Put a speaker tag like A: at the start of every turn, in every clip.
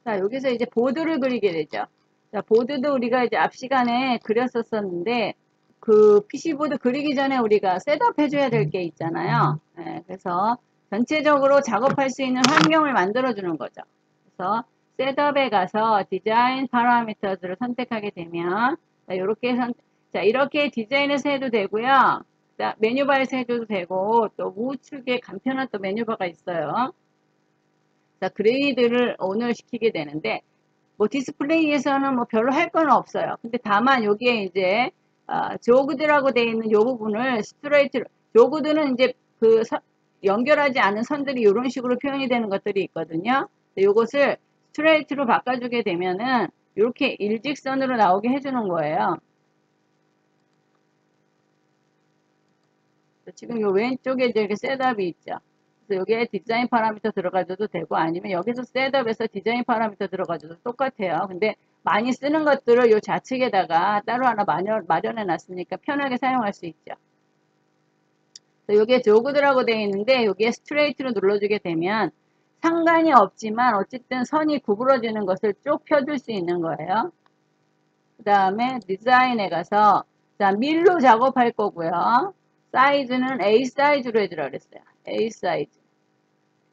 A: 자, 여기서 이제 보드를 그리게 되죠. 자, 보드도 우리가 이제 앞 시간에 그렸었었는데, 그 PC보드 그리기 전에 우리가 셋업 해줘야 될 게 있잖아요. 예, 그래서 전체적으로 작업할 수 있는 환경을 만들어주는 거죠. 그래서 셋업에 가서 디자인 파라미터즈를 선택하게 되면, 자, 자, 이렇게 디자인에서 해도 되고요. 자, 메뉴바에서 해도 되고, 또 우측에 간편한 또 메뉴바가 있어요. 자, 그레이드를 오늘 시키게 되는데, 뭐 디스플레이에서는 뭐 별로 할 건 없어요. 근데 다만 여기에 이제 조그드라고 되어 있는 이 부분을 스트레이트, 조그드는 이제 연결하지 않은 선들이 이런 식으로 표현이 되는 것들이 있거든요. 이것을 스트레이트로 바꿔주게 되면은 이렇게 일직선으로 나오게 해주는 거예요. 지금 이 왼쪽에 이렇게 셋업이 있죠. 그래서 여기에 디자인 파라미터 들어가줘도 되고 아니면 여기서 셋업에서 디자인 파라미터 들어가줘도 똑같아요. 근데 많이 쓰는 것들을 이 좌측에다가 따로 하나 마련해 놨으니까 편하게 사용할 수 있죠. 여기에 조그드라고 되어 있는데 여기에 스트레이트로 눌러주게 되면 상관이 없지만 어쨌든 선이 구부러지는 것을 쭉 펴줄 수 있는 거예요. 그 다음에 디자인에 가서 자 밀로 작업할 거고요. 사이즈는 A 사이즈로 해주라 그랬어요. A 사이즈.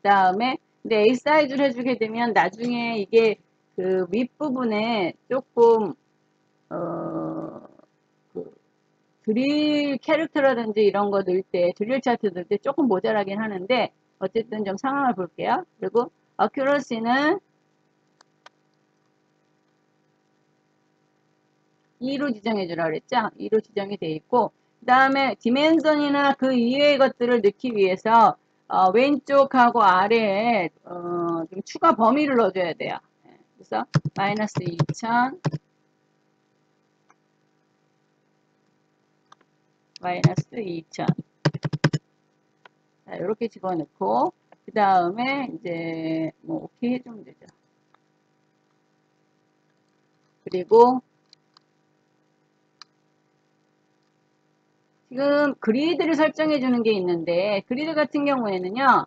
A: 그 다음에 근데 A 사이즈로 해주게 되면 나중에 이게 그 윗부분에 조금 그 드릴 캐릭터라든지 이런 거 넣을 때 드릴 차트 넣을 때 조금 모자라긴 하는데 어쨌든 좀 상황을 볼게요. 그리고 어큐러시는 2로 지정해 주라 그랬죠. 2로 지정이 돼 있고 그 다음에 디멘전이나 그 이외의 것들을 넣기 위해서 왼쪽하고 아래에 좀 추가 범위를 넣어줘야 돼요. 그래서 마이너스 2000 마이너스 2000 자, 이렇게 집어넣고 그 다음에 이제 뭐 오케이 해주면 되죠. 그리고 지금 그리드를 설정해 주는 게 있는데 그리드 같은 경우에는요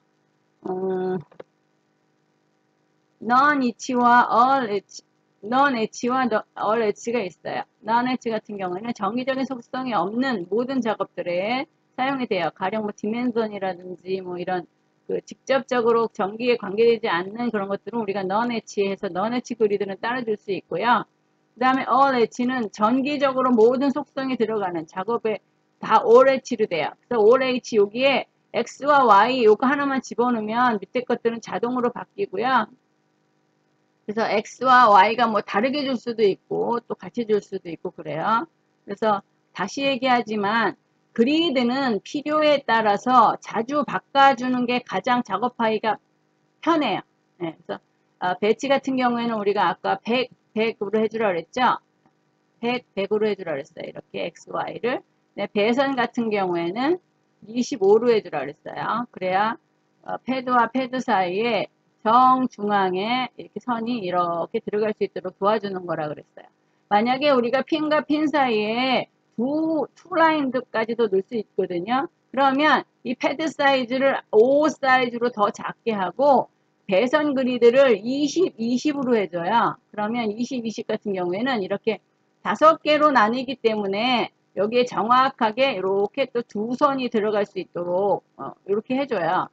A: non H와 all H, non H와 all H가 있어요. non H 같은 경우에는 정기적인 속성이 없는 모든 작업들에 사용이 돼요. 가령 뭐 디멘전이라든지 뭐 이런 그 직접적으로 전기에 관계되지 않는 그런 것들은 우리가 non H에서 non H 그리드는 따라줄 수 있고요. 그 다음에 all H는 전기적으로 모든 속성이 들어가는 작업에 다 all H로 돼요. 그래서 all H 여기에 X와 Y 요거 하나만 집어넣으면 밑에 것들은 자동으로 바뀌고요. 그래서 X와 Y가 뭐 다르게 줄 수도 있고 또 같이 줄 수도 있고 그래요. 그래서 다시 얘기하지만 그리드는 필요에 따라서 자주 바꿔주는 게 가장 작업하기가 편해요. 네, 그래서 배치 같은 경우에는 우리가 아까 100으로 해주라 그랬죠. 100으로 해주라 그랬어요. 이렇게 X, Y를. 네, 배선 같은 경우에는 25로 해주라 그랬어요. 그래야 패드와 패드 사이에 정중앙에 이렇게 선이 이렇게 들어갈 수 있도록 도와주는 거라 그랬어요. 만약에 우리가 핀과 핀 사이에 투 라인까지도 넣을 수 있거든요. 그러면 이 패드 사이즈를 5 사이즈로 더 작게 하고 배선 그리드를 20, 20으로 해줘요. 그러면 20, 20 같은 경우에는 이렇게 5개로 나뉘기 때문에 여기에 정확하게 이렇게 또 두 선이 들어갈 수 있도록 이렇게 해줘요.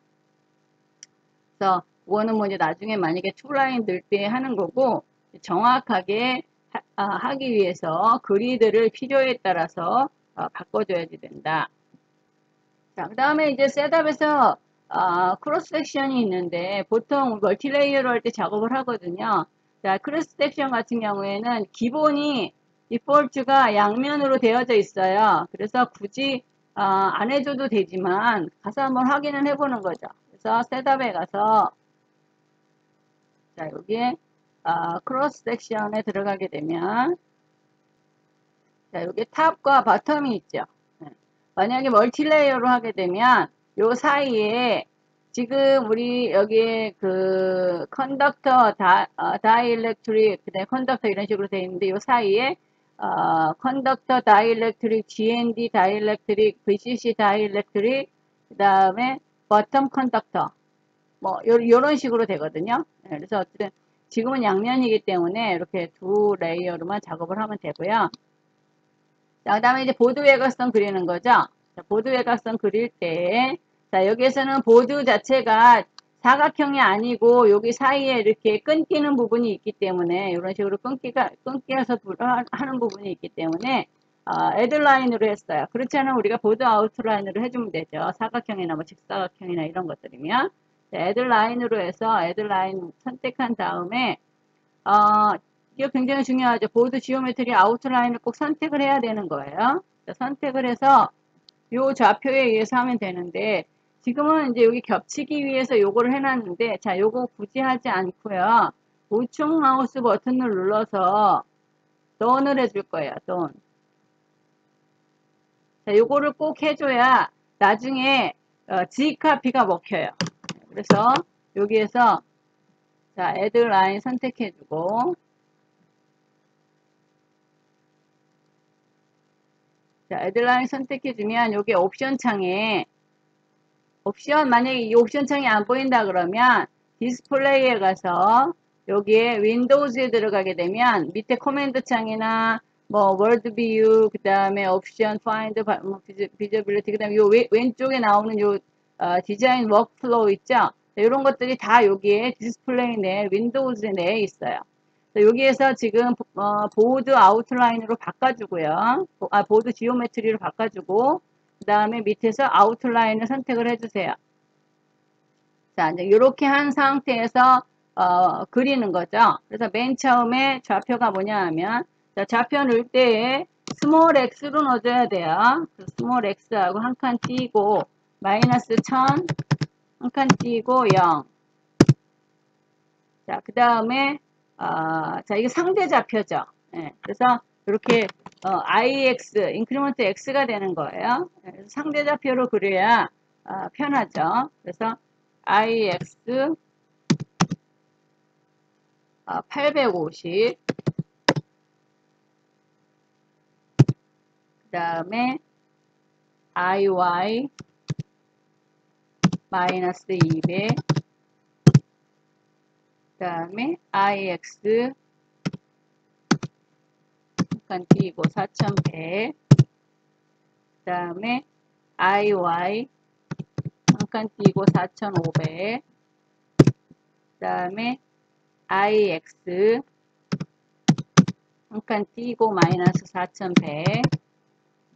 A: 그래서 그거는 뭐 이제 나중에 만약에 투라인 넣을 때 하는 거고 정확하게 하기 위해서 그리드를 필요에 따라서 바꿔줘야지 된다. 자, 그 다음에 이제 셋업에서 크로스 섹션이 있는데 보통 멀티레이어로 할 때 작업을 하거든요. 자, 크로스 섹션 같은 경우에는 기본이 디폴트가 양면으로 되어져 있어요. 그래서 굳이 안 해줘도 되지만 가서 한번 확인을 해보는 거죠. 그래서 셋업에 가서 자, 여기에 크로스 섹션에 들어가게 되면 자, 여기 탑과 바텀이 있죠. 네. 만약에 멀티레이어로 하게 되면 요 사이에 지금 우리 여기에 그 컨덕터 다이일렉트릭 그다음에 컨덕터 이런 식으로 되어 있는데 요 사이에 컨덕터 다이일렉트릭 GND 다이일렉트릭 VCC 다이일렉트릭 그다음에 버텀 컨덕터 뭐 요런 식으로 되거든요. 네, 그래서 어쨌든 지금은 양면이기 때문에 이렇게 두 레이어로만 작업을 하면 되고요. 자, 그 다음에 이제 보드 외곽선 그리는 거죠. 자, 보드 외곽선 그릴 때, 자, 여기에서는 보드 자체가 사각형이 아니고 여기 사이에 이렇게 끊기는 부분이 있기 때문에 이런 식으로 끊겨서 하는 부분이 있기 때문에 애들라인으로 했어요. 그렇지 않으면 우리가 보드 아웃라인으로 해주면 되죠. 사각형이나 뭐 직사각형이나 이런 것들이면. 자, 애들라인으로 해서 애들라인 선택한 다음에 이게 굉장히 중요하죠. 보드 지오메트리 아웃라인을 꼭 선택을 해야 되는 거예요. 자, 선택을 해서 요 좌표에 의해서 하면 되는데 지금은 이제 여기 겹치기 위해서 요거를 해놨는데 자, 요거 굳이 하지 않고요. 우측 마우스 버튼을 눌러서 던을 해줄 거예요. 던. 자, 요거를 꼭 해줘야 나중에 G카피가 먹혀요. 그래서 여기에서 자, 애드 라인 선택해주고 자, 애들라인 선택해주면 여기 옵션 창에 만약에 이 옵션 창이 안 보인다 그러면 디스플레이에 가서 여기에 윈도우즈에 들어가게 되면 밑에 커맨드 창이나 뭐 월드 뷰 그 다음에 옵션 파인드 비저빌리티 그 다음에 요 왼쪽에 나오는 요 디자인 워크플로우 있죠. 이런 것들이 다 여기에 디스플레이 내 윈도우즈 내에 있어요. 여기에서 지금 보드 아웃라인으로 바꿔주고요. 보드 지오메트리로 바꿔주고 그 다음에 밑에서 아웃라인을 선택을 해주세요. 자, 이제 이렇게 한 상태에서 그리는 거죠. 그래서 맨 처음에 좌표가 뭐냐 하면 자, 좌표 넣을 때에 스몰 x로 넣어줘야 돼요. 스몰 x하고 한 칸 띄고 마이너스 1000 한 칸 띄고 0. 자, 그 다음에 자, 이게 상대 좌표죠. 예, 그래서 이렇게 IX, 인크리먼트 X가 되는 거예요. 예, 상대 좌표로 그려야 편하죠. 그래서 IX 850, 그 다음에 IY 마이너스 200, 그 다음에 IX 잠깐 띄고 4100, 그 다음에 IY 잠깐 띄고 4500, 그 다음에 IX 잠깐 띄고 마이너스 4100,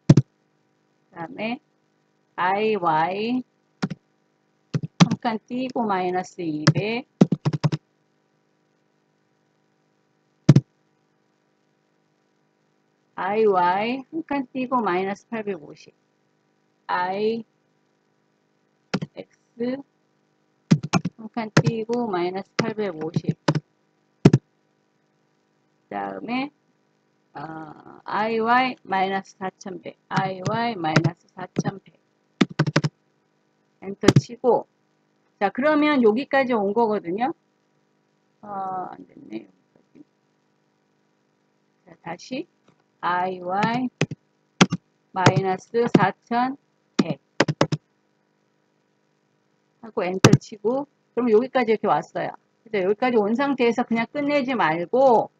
A: 그 다음에 IY 잠깐 띄고 마이너스 200, IY 잠깐 띄고 마이너스 850, IX 잠깐 띄고 마이너스 850, 그 다음에 IY 마이너스 4100, IY 마이너스 4100 엔터 치고 자, 그러면 여기까지 온 거거든요. 안 됐네. 여기까지. 자, 다시 IY 마이너스 4100 하고 엔터 치고 그럼 여기까지 이렇게 왔어요. 그래서 여기까지 온 상태에서 그냥 끝내지 말고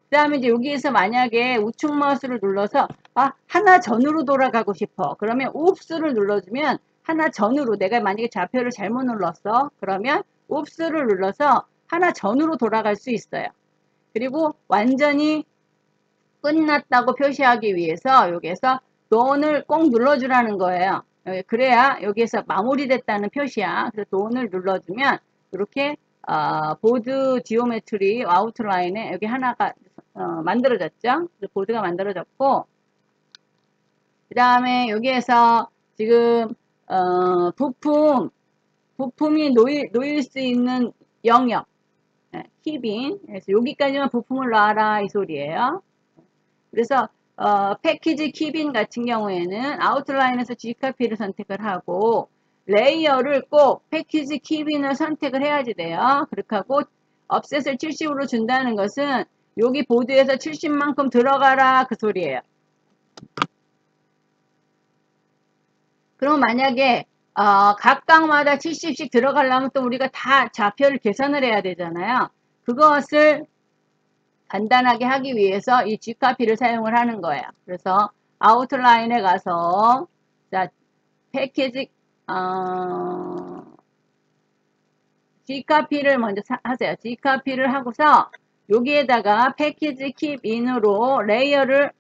A: 그 다음에 이제 여기에서 만약에 우측 마우스를 눌러서 하나 전으로 돌아가고 싶어. 그러면 옵스를 눌러주면 하나 전으로 내가 만약에 좌표를 잘못 눌렀어. 그러면 옵스를 눌러서 하나 전으로 돌아갈 수 있어요. 그리고 완전히 끝났다고 표시하기 위해서 여기에서 don을 꼭 눌러주라는 거예요. 그래야 여기에서 마무리됐다는 표시야. 그래서 don을 눌러주면 이렇게 보드 지오메트리 아웃라인에 여기 하나가 만들어졌죠. 보드가 만들어졌고 그 다음에 여기에서 지금 부품이 놓일 수 있는 영역 킵인 그래서 여기까지만 부품을 놔라 이 소리예요. 그래서 패키지 킵인 같은 경우에는 아웃라인에서 G카피를 선택을 하고 레이어를 꼭 패키지 킵인을 선택을 해야지 돼요. 그렇게 하고 업셋을 70으로 준다는 것은 여기 보드에서 70만큼 들어가라 그 소리예요. 그럼 만약에 각각마다 70씩 들어가려면 또 우리가 다 좌표를 계산을 해야 되잖아요. 그것을 간단하게 하기 위해서 이 G카피를 사용을 하는 거예요. 그래서 아웃라인에 가서 자 패키지 G카피를 먼저 하세요. G카피를 하고서 여기에다가 패키지 킵 인으로 레이어를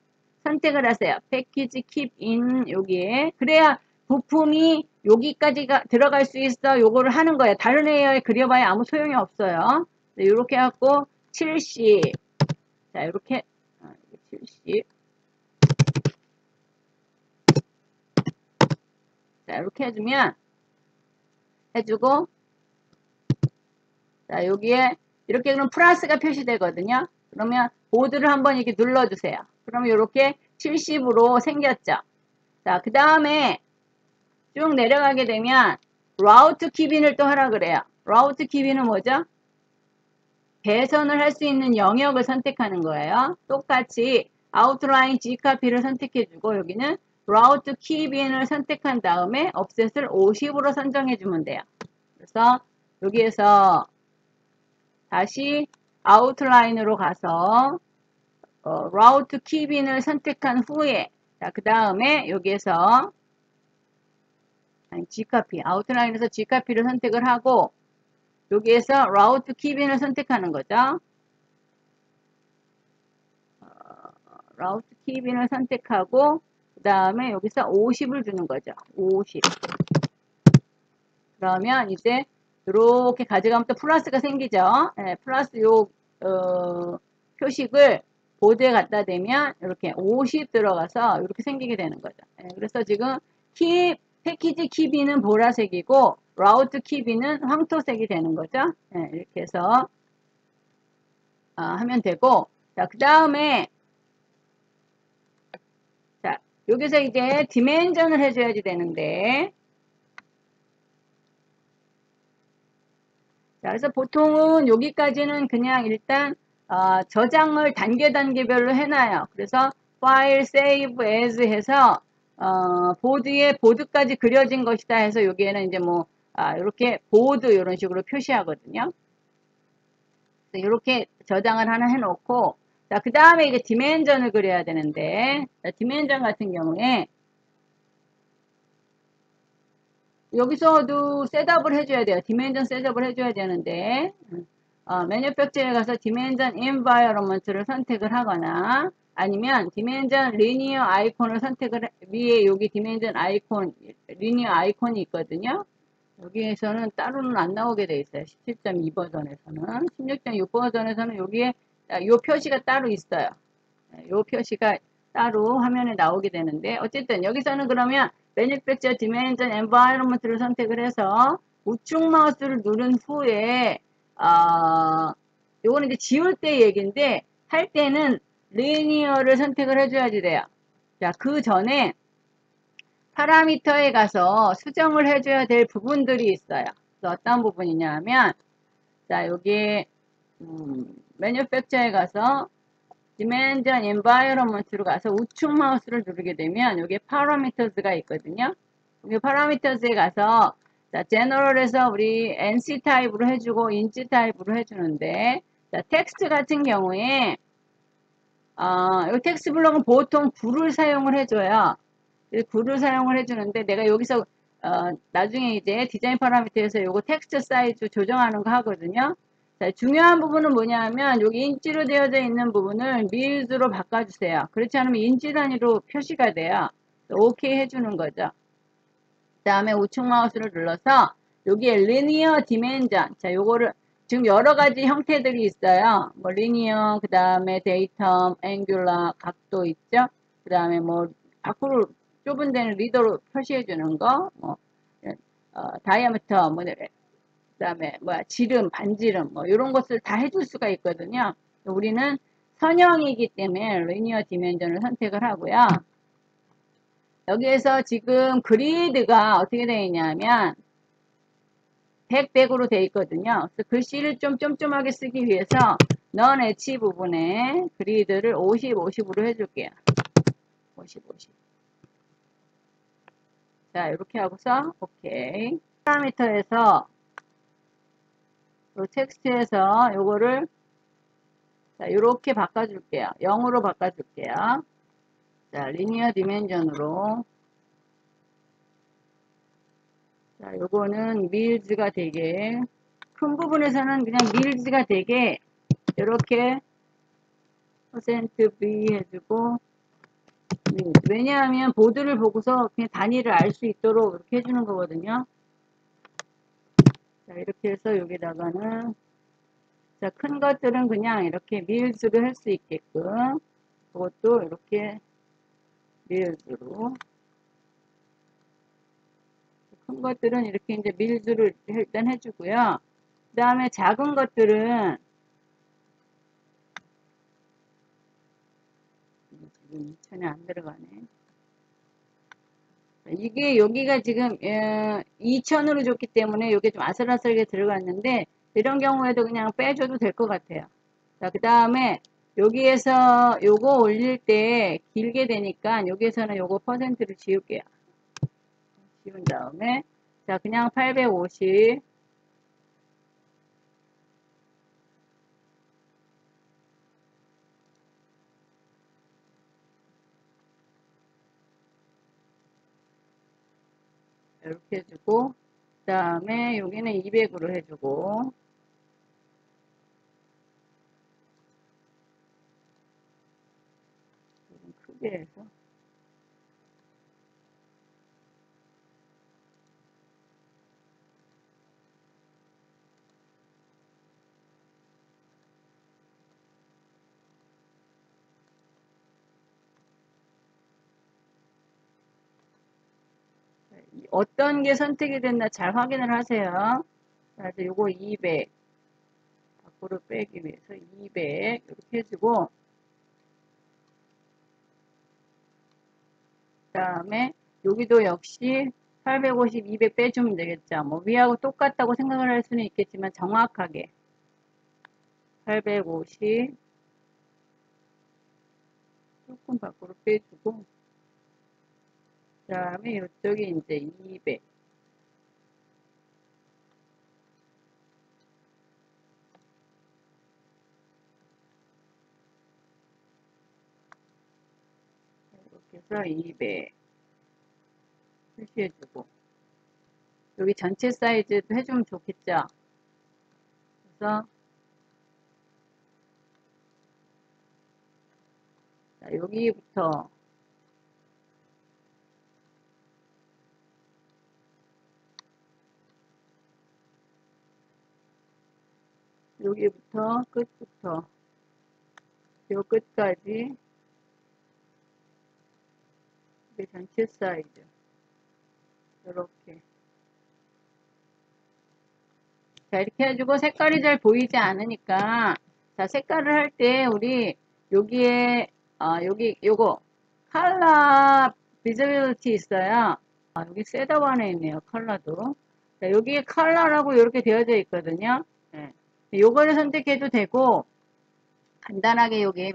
A: 선택을 하세요. 패키지 킵 인 여기에 그래야 부품이 여기까지가 들어갈 수 있어. 요거를 하는 거예요. 다른 레이어에 그려봐야 아무 소용이 없어요. 이렇게 하고 70 자 이렇게 70 자 이렇게 해주고 자 여기에 이렇게 그럼 플러스가 표시되거든요. 그러면 보드를 한번 이렇게 눌러주세요. 그러면 이렇게 70으로 생겼죠. 자 그 다음에 쭉 내려가게 되면 라우트 키빈을 또 하라 그래요. 라우트 키빈은 뭐죠? 배선을 할 수 있는 영역을 선택하는 거예요. 똑같이 아웃라인 G카피를 선택해주고 여기는 라우트 키빈을 선택한 다음에 offset을 50으로 선정해주면 돼요. 그래서 여기에서 다시 아웃라인으로 가서 라우트 키빈을 선택한 후에 그 다음에 여기에서 G카피 아웃라인에서 G카피를 선택을 하고 여기에서 라우트 키빈을 선택하는 거죠. 라우트 키빈을 선택하고 그 다음에 여기서 50을 주는 거죠. 50 그러면 이제 이렇게 가져가면 또 플러스가 생기죠. 네, 플러스 요 표식을 보드에 갖다 대면 이렇게 50 들어가서 이렇게 생기게 되는 거죠. 네, 그래서 지금 패키지 키비는 보라색이고 라우트 키비는 황토색이 되는 거죠. 네, 이렇게 해서 하면 되고 자, 그 다음에 자, 여기서 이제 디멘전을 해줘야지 되는데 자, 그래서 보통은 여기까지는 그냥 일단 저장을 단계별로 해놔요. 그래서 파일 세이브 에즈 해서 보드에 보드까지 그려진 것이다 해서 여기에는 이제 뭐 이렇게 보드 이런 식으로 표시하거든요. 이렇게 저장을 하나 해놓고 자, 그 다음에 이제 디멘전을 그려야 되는데 자, 디멘전 같은 경우에 여기서도 셋업을 해줘야 돼요. 디멘전 셋업을 해줘야 되는데 매니팩처에 가서 디멘전 인바이러먼트를 선택을 하거나 아니면 디멘전 리니어 아이콘을 선택을 위에 여기 디멘전 아이콘 리니어 아이콘이 있거든요. 여기에서는 따로는 안 나오게 돼 있어요. 17.2 버전에서는 16.6 버전에서는 여기에 요 표시가 따로 있어요. 요 표시가 따로 화면에 나오게 되는데 어쨌든 여기서는 그러면 Manufacture Dimension Environment를 선택을 해서 우측 마우스를 누른 후에 요거는 이제 지울 때 얘기인데 할 때는 리니어를 선택을 해줘야지 돼요. 자, 그 전에 파라미터에 가서 수정을 해줘야 될 부분들이 있어요. 어떤 부분이냐 하면 자, 여기 Manufacture에 가서 Dimension Environment로 가서 우측 마우스를 누르게 되면 여기 Parameters가 있거든요. 여기 Parameters에 가서 자, General에서 우리 NC 타입으로 해주고 인치 타입으로 해주는데 자, 텍스트 같은 경우에 이 텍스트 블록은 보통 불을 사용을 해줘요. 불을 사용을 해주는데 내가 여기서 나중에 이제 디자인 파라미터에서 요거 텍스트 사이즈 조정하는 거 하거든요. 자, 중요한 부분은 뭐냐면 여기 인치로 되어져 있는 부분을 밀즈로 바꿔주세요. 그렇지 않으면 인치 단위로 표시가 돼요. 오케이 해주는 거죠. 그 다음에 우측 마우스를 눌러서 여기에 리니어 디멘전 자 요거를 지금 여러 가지 형태들이 있어요. 뭐 리니어 그 다음에 데이텀 앵귤라 각도 있죠. 그 다음에 뭐 밖으로 좁은 데는 리더로 표시해 주는 거 뭐 다이아미터 뭐 그다음에 뭐야 지름 반지름 뭐 이런 것을 다 해줄 수가 있거든요. 우리는 선형이기 때문에 리니어 디멘전을 선택을 하고요. 여기에서 지금 그리드가 어떻게 되어 있냐면 100으로 되어 있거든요. 그래서 글씨를 좀 쫌쫌하게 쓰기 위해서 넌 엣지 부분에 그리드를 50으로 해줄게요. 50. 자, 이렇게 하고서 오케이. 파라미터에서 요 텍스트에서 요거를 자, 이렇게 바꿔줄게요. 0으로 바꿔줄게요. 자, 리니어 디멘전으로. 자, 요거는 밀즈가 되게, 큰 부분에서는 그냥 밀즈가 되게, 이렇게 퍼센트 %B 해주고, 왜냐하면 보드를 보고서 그냥 단위를 알 수 있도록 이렇게 해주는 거거든요. 자, 이렇게 해서 여기다가는, 자, 큰 것들은 그냥 이렇게 밀즈를 할 수 있게끔, 그것도 이렇게 밀즈로. 큰 것들은 이렇게 이제 밀즈를 일단 해주고요. 그 다음에 작은 것들은 지금 전혀 안 들어가네. 이게 여기가 지금 2000으로 줬기 때문에 이게 좀 아슬아슬하게 들어갔는데 이런 경우에도 그냥 빼줘도 될 것 같아요. 자, 그 다음에 여기에서 요거 올릴 때 길게 되니까 여기에서는 요거 퍼센트를 지울게요. 지운 다음에 자, 그냥 850 이렇게 해주고, 그 다음에 여기는 200으로 해주고, 좀 크게 해서, 어떤 게 선택이 됐나 잘 확인을 하세요. 그래서 요거 200, 밖으로 빼기 위해서 200, 이렇게 해주고, 그 다음에 여기도 역시 850, 200 빼주면 되겠죠. 뭐 위하고 똑같다고 생각을 할 수는 있겠지만 정확하게 850 조금 밖으로 빼주고, 그 다음에 이쪽에 이제 200 이렇게 해서 200 표시해주고, 여기 전체 사이즈도 해주면 좋겠죠. 그래서 자, 여기부터 여기부터 끝부터 요 끝까지 이게 전체 사이즈 이렇게 자 이렇게 해주고 색깔이 잘 보이지 않으니까 자 색깔을 할 때 우리 여기에 여기 요거 컬러 비저빌리티 있어요. 여기 셋업안에 있네요. 컬러도 자 여기에 컬러라고 이렇게 되어져 있거든요. 네. 요거를 선택해도 되고 간단하게 여기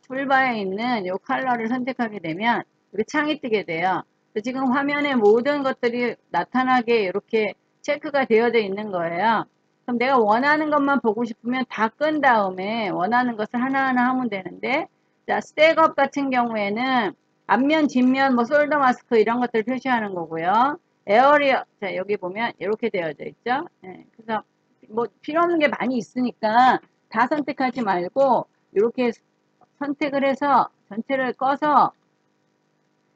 A: 툴바에 있는 요 컬러를 선택하게 되면 이렇게 창이 뜨게 돼요. 지금 화면에 모든 것들이 나타나게 이렇게 체크가 되어져 있는 거예요. 그럼 내가 원하는 것만 보고 싶으면 다 끈 다음에 원하는 것을 하나하나 하면 되는데 자 스택업 같은 경우에는 앞면, 뒷면, 뭐 솔더 마스크 이런 것들 표시하는 거고요. 에어리어 자 여기 보면 이렇게 되어져 있죠. 네, 그래서 뭐 필요 없는 게 많이 있으니까 다 선택하지 말고 이렇게 선택을 해서 전체를 꺼서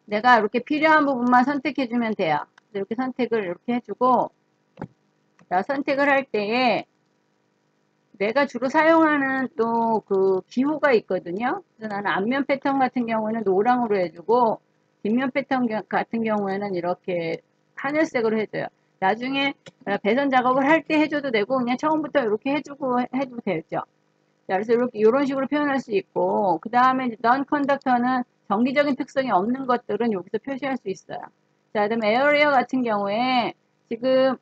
A: 내가 이렇게 필요한 부분만 선택해 주면 돼요. 이렇게 선택을 이렇게 해주고 자, 선택을 할 때에 내가 주로 사용하는 또 그 기호가 있거든요. 그래서 나는 앞면 패턴 같은 경우에는 노랑으로 해주고 뒷면 패턴 같은 경우에는 이렇게 하늘색으로 해줘요. 나중에 배선 작업을 할 때 해줘도 되고 그냥 처음부터 이렇게 해주고 해도 되죠. 자, 그래서 이렇게 이런 식으로 표현할 수 있고 그 다음에 non conductor는 정기적인 특성이 없는 것들은 여기서 표시할 수 있어요. 자, 그다음에 area 같은 경우에 지금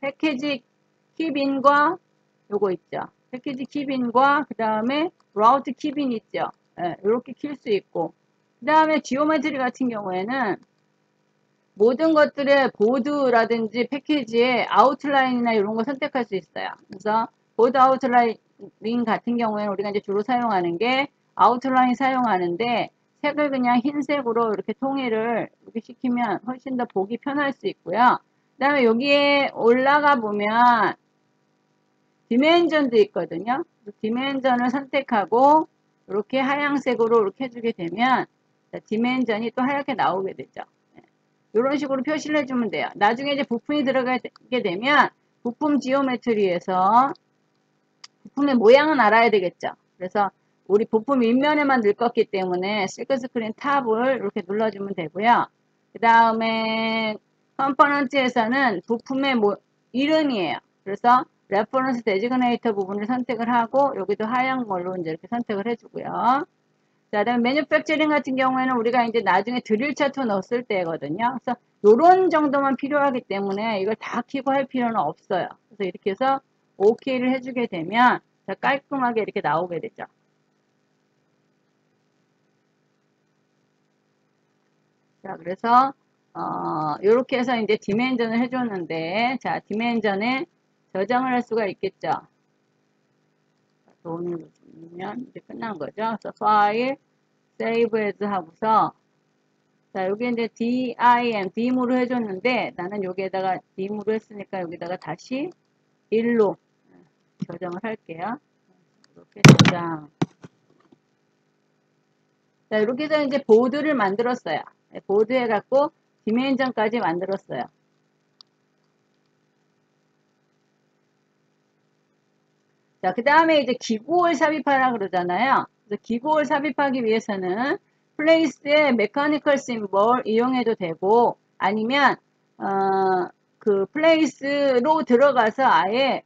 A: 패키지 킵인과 요거 있죠. 패키지 킵인과 그 다음에 라우트 킵인 있죠. 예, 이렇게 킬 수 있고 그 다음에 지오메트리 같은 경우에는 모든 것들의 보드라든지 패키지의 아웃라인이나 이런 거 선택할 수 있어요. 그래서 보드 아웃라인 같은 경우에는 우리가 이제 주로 사용하는 게 아웃라인 사용하는데 색을 그냥 흰색으로 이렇게 통일을 이렇게 시키면 훨씬 더 보기 편할 수 있고요. 그 다음에 여기에 올라가 보면 디멘전도 있거든요. 디멘전을 선택하고 이렇게 하얀색으로 이렇게 해주게 되면 디멘전이 또 하얗게 나오게 되죠. 이런 식으로 표시를 해주면 돼요. 나중에 이제 부품이 들어가게 되면 부품 지오메트리에서 부품의 모양은 알아야 되겠죠. 그래서 우리 부품 윗면에만 늙었기 때문에 실크 스크린 탑을 이렇게 눌러주면 되고요. 그 다음에 컴포넌트에서는 부품의 이름이에요. 그래서 레퍼런스 데지그네이터 부분을 선택을 하고 여기도 하얀 걸로 이제 이렇게 선택을 해주고요. 자, 그다음 매뉴팩처링 같은 경우에는 우리가 이제 나중에 드릴 차트 넣었을 때거든요. 그래서 요런 정도만 필요하기 때문에 이걸 다 키고 할 필요는 없어요. 그래서 이렇게 해서 OK를 해주게 되면 깔끔하게 이렇게 나오게 되죠. 자, 그래서 이렇게 해서 이제 디멘전을 해줬는데, 자, 디멘전에 저장을 할 수가 있겠죠. 도움을 주면 이제 끝난 거죠. 그래서 파일, 세이브 에즈 하고서 자, 여기 이제 DIM으로 해줬는데 나는 여기에다가 DIM으로 했으니까 여기다가 다시 1로 저장을 할게요. 이렇게 저장. 자, 이렇게 해서 이제 보드를 만들었어요. 보드 해갖고 디멘전까지 만들었어요. 자, 그 다음에 이제 기구를 삽입하라 그러잖아요. 그래서 기구를 삽입하기 위해서는 플레이스의 메커니컬 심볼 이용해도 되고 아니면 그 플레이스로 들어가서 아예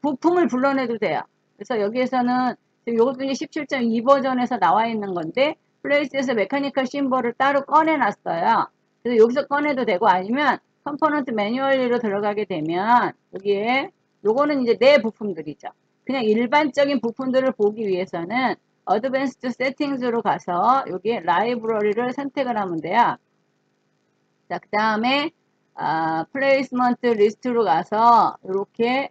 A: 부품을 불러내도 돼요. 그래서 여기에서는 지금 이것도 이제 17.2 버전에서 나와 있는 건데 플레이스에서 메커니컬 심볼을 따로 꺼내놨어요. 그래서 여기서 꺼내도 되고 아니면 컴포넌트 매뉴얼리로 들어가게 되면 여기에 요거는 이제 내 부품들이죠. 그냥 일반적인 부품들을 보기 위해서는 어드밴스드 세팅즈로 가서 여기에 라이브러리를 선택을 하면 돼요. 자, 그 다음에 플레이스먼트 리스트로 가서 이렇게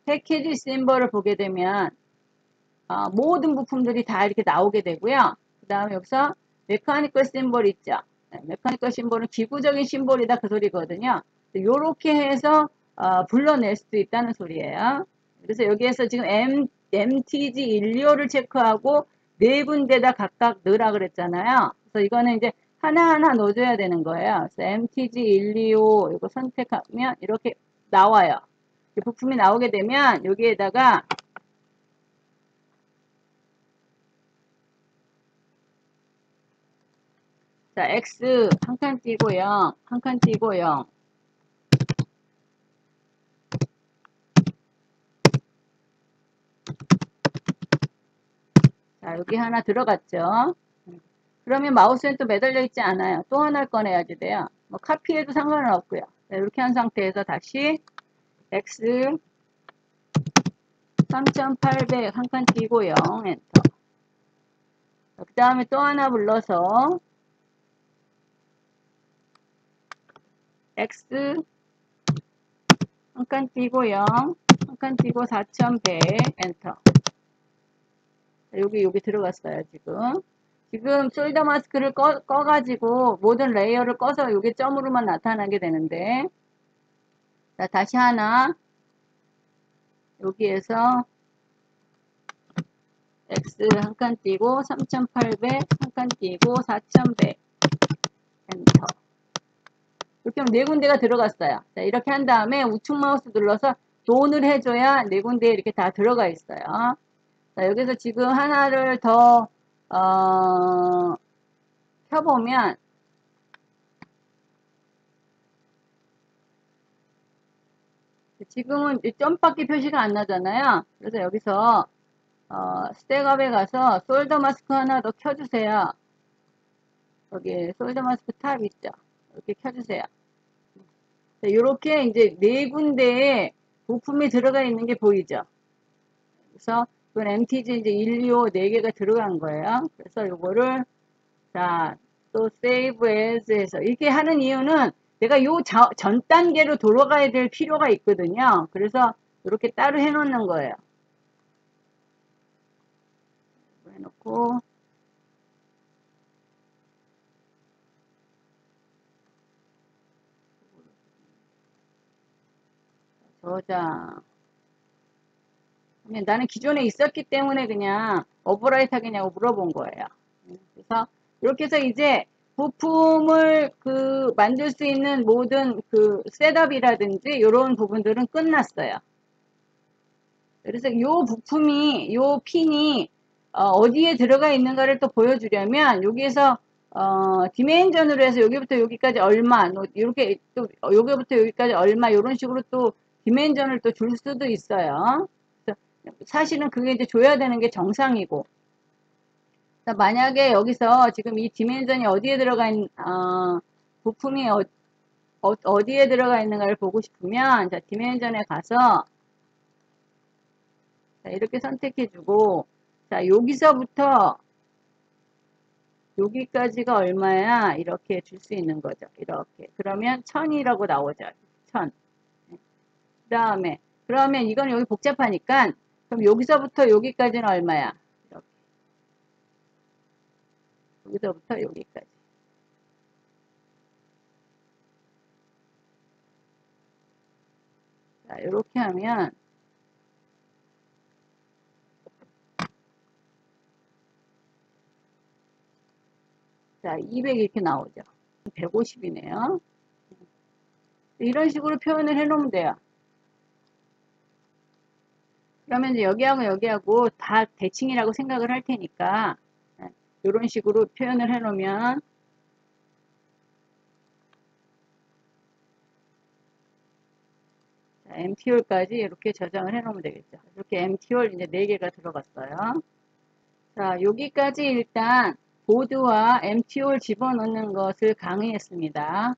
A: 패키지 심볼을 보게 되면 모든 부품들이 다 이렇게 나오게 되고요. 그 다음에 여기서 메카니컬 심볼 있죠. 네, 메카니컬 심볼은 기구적인 심볼이다 그 소리거든요. 이렇게 해서 불러낼 수도 있다는 소리예요. 그래서 여기에서 지금 MTG 125를 체크하고 네 군데다 각각 넣으라 그랬잖아요. 그래서 이거는 이제 하나하나 넣어줘야 되는 거예요. 그래서 MTG 125 이거 선택하면 이렇게 나와요. 부품이 나오게 되면 여기에다가 자, X 한 칸 띄고 0, 한 칸 띄고 0. 자, 여기 하나 들어갔죠. 그러면 마우스엔 또 매달려 있지 않아요. 또 하나를 꺼내야지 돼요. 뭐 카피해도 상관은 없고요. 자, 이렇게 한 상태에서 다시 X 3800 한 칸 띄고 0 엔터. 그 다음에 또 하나 불러서 X 한 칸 띄고 0, 한 칸 띄고 4100 엔터. 여기 들어갔어요, 지금. 지금 솔더 마스크를 꺼가지고 모든 레이어를 꺼서 여기 점으로만 나타나게 되는데, 자, 다시 하나, 여기에서 X 한 칸 띄고 3800 한 칸 띄고 4100 엔터. 이렇게 하면 네 군데가 들어갔어요. 자, 이렇게 한 다음에 우측 마우스 눌러서 돈을 해줘야 네 군데에 이렇게 다 들어가 있어요. 자, 여기서 지금 하나를 더 켜보면 지금은 점밖에 표시가 안 나잖아요. 그래서 여기서 스택업에 가서 솔더 마스크 하나 더 켜주세요. 여기 솔더 마스크 탑 있죠. 이렇게 켜주세요. 이렇게 이제 네 군데에 부품이 들어가 있는 게 보이죠. 그래서 이건 MTG 이제 1, 2, 5 4개가 들어간 거예요. 그래서 요거를 자, 또 save as 해서 이렇게 하는 이유는 내가 요 전 단계로 돌아가야 될 필요가 있거든요. 그래서 이렇게 따로 해놓는 거예요. 해놓고 저장. 나는 기존에 있었기 때문에 그냥 오버라이트 하겠냐고 물어본 거예요. 그래서 이렇게 해서 이제 부품을 만들 수 있는 모든 셋업이라든지 이런 부분들은 끝났어요. 그래서 이 부품이, 이 핀이 어디에 들어가 있는가를 또 보여주려면 여기에서 디멘전으로 해서 여기부터 여기까지 얼마, 이렇게 또 여기부터 여기까지 얼마 이런 식으로 또 디멘전을 또 줄 수도 있어요. 사실은 그게 이제 줘야 되는 게 정상이고. 만약에 여기서 지금 이 디멘전이 어디에 들어가 있는, 부품이 어디에 들어가 있는가를 보고 싶으면, 자, 디멘전에 가서, 자, 이렇게 선택해주고, 자, 여기서부터 여기까지가 얼마야? 이렇게 줄 수 있는 거죠. 이렇게. 그러면 1000이라고 나오죠. 1000. 그 다음에, 그러면 이건 여기 복잡하니까, 그럼 여기서부터 여기까지는 얼마야? 이렇게. 여기서부터 여기까지. 자, 이렇게 하면, 자, 200 이렇게 나오죠. 150이네요. 이런 식으로 표현을 해놓으면 돼요. 그러면 이제 여기하고 여기하고 다 대칭이라고 생각을 할 테니까, 이런 식으로 표현을 해놓으면, MTOR까지 이렇게 저장을 해놓으면 되겠죠. 이렇게 MTOR 이제 4개가 들어갔어요. 자, 여기까지 일단 보드와 MTOR 집어넣는 것을 강의했습니다.